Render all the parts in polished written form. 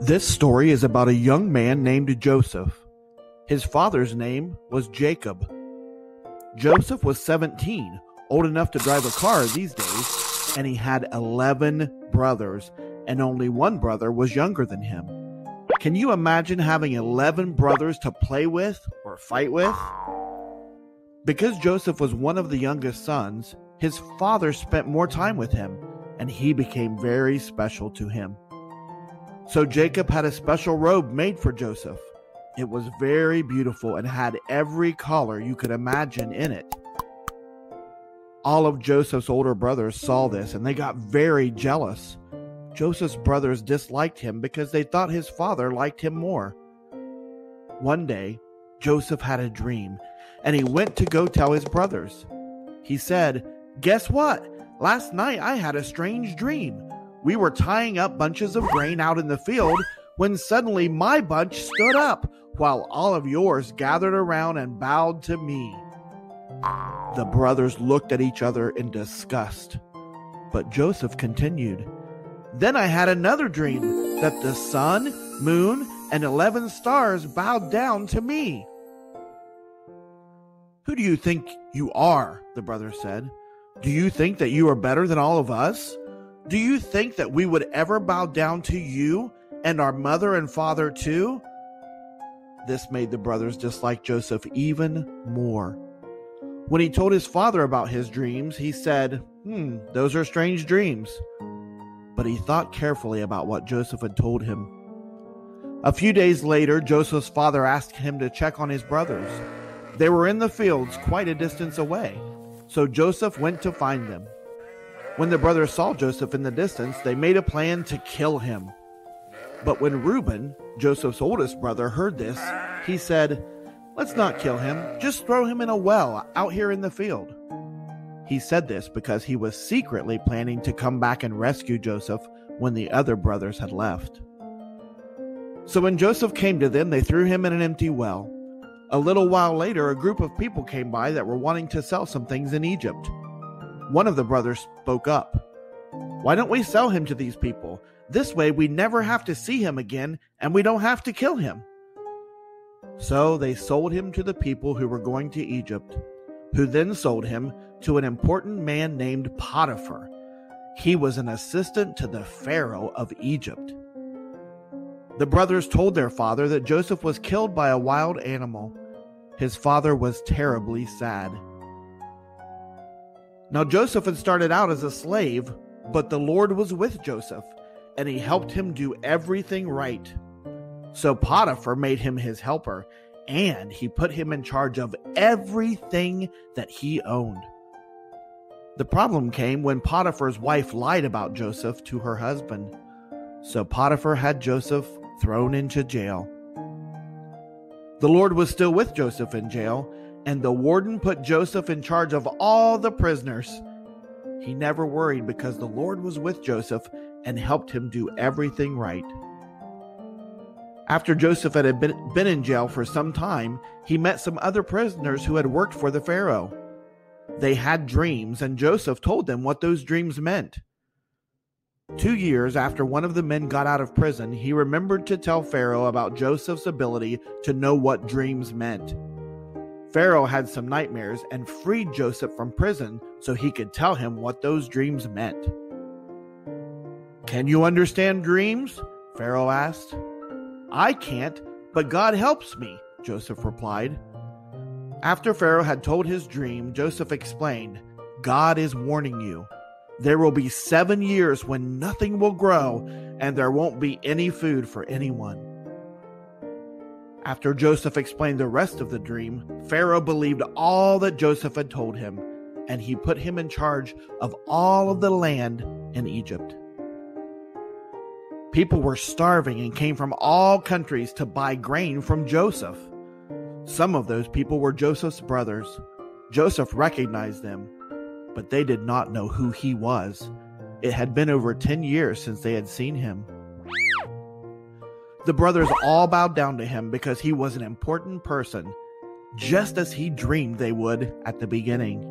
This story is about a young man named Joseph. His father's name was Jacob. Joseph was 17, old enough to drive a car these days, and he had 11 brothers, and only one brother was younger than him. Can you imagine having 11 brothers to play with or fight with? Because Joseph was one of the youngest sons, his father spent more time with him, and he became very special to him. So Jacob had a special robe made for Joseph. It was very beautiful and had every color you could imagine in it. All of Joseph's older brothers saw this and they got very jealous. Joseph's brothers disliked him because they thought his father liked him more. One day, Joseph had a dream and he went to go tell his brothers. He said, "Guess what? Last night I had a strange dream. We were tying up bunches of grain out in the field when suddenly my bunch stood up while all of yours gathered around and bowed to me." The brothers looked at each other in disgust. But Joseph continued, "Then I had another dream that the sun, moon, and 11 stars bowed down to me." "Who do you think you are?" the brothers said. "Do you think that you are better than all of us? Do you think that we would ever bow down to you and our mother and father too?" This made the brothers dislike Joseph even more. When he told his father about his dreams, he said, "Those are strange dreams." But he thought carefully about what Joseph had told him. A few days later, Joseph's father asked him to check on his brothers. They were in the fields quite a distance away, so Joseph went to find them. When the brothers saw Joseph in the distance, they made a plan to kill him. But when Reuben, Joseph's oldest brother, heard this, he said, "Let's not kill him, just throw him in a well out here in the field." He said this because he was secretly planning to come back and rescue Joseph when the other brothers had left. So when Joseph came to them, they threw him in an empty well. A little while later, a group of people came by that were wanting to sell some things in Egypt. One of the brothers spoke up. "Why don't we sell him to these people? This way we never have to see him again and we don't have to kill him." So they sold him to the people who were going to Egypt, who then sold him to an important man named Potiphar. He was an assistant to the Pharaoh of Egypt. The brothers told their father that Joseph was killed by a wild animal. His father was terribly sad. Now Joseph had started out as a slave, but the Lord was with Joseph, and he helped him do everything right. So Potiphar made him his helper, and he put him in charge of everything that he owned. The problem came when Potiphar's wife lied about Joseph to her husband. So Potiphar had Joseph thrown into jail. The Lord was still with Joseph in jail, and the warden put Joseph in charge of all the prisoners. He never worried because the Lord was with Joseph and helped him do everything right. After Joseph had been in jail for some time, he met some other prisoners who had worked for the Pharaoh. They had dreams, and Joseph told them what those dreams meant. 2 years after one of the men got out of prison, he remembered to tell Pharaoh about Joseph's ability to know what dreams meant. Pharaoh had some nightmares and freed Joseph from prison so he could tell him what those dreams meant. "Can you understand dreams?" Pharaoh asked. "I can't, but God helps me," Joseph replied. After Pharaoh had told his dream, Joseph explained, "God is warning you. There will be 7 years when nothing will grow and there won't be any food for anyone." After Joseph explained the rest of the dream, Pharaoh believed all that Joseph had told him, and he put him in charge of all of the land in Egypt. People were starving and came from all countries to buy grain from Joseph. Some of those people were Joseph's brothers. Joseph recognized them, but they did not know who he was. It had been over 10 years since they had seen him. The brothers all bowed down to him because he was an important person, just as he dreamed they would at the beginning.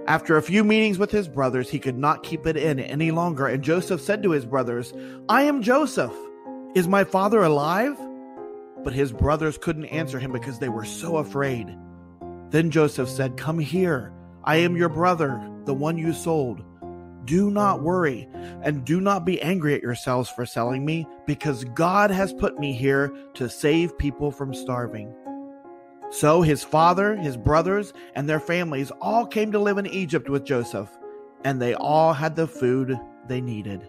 After a few meetings with his brothers, he could not keep it in any longer, and Joseph said to his brothers, "I am Joseph. Is my father alive?" But his brothers couldn't answer him because they were so afraid. Then Joseph said, "Come here. I am your brother, the one you sold. Do not worry, and do not be angry at yourselves for selling me, because God has put me here to save people from starving." So his father, his brothers, and their families all came to live in Egypt with Joseph, and they all had the food they needed.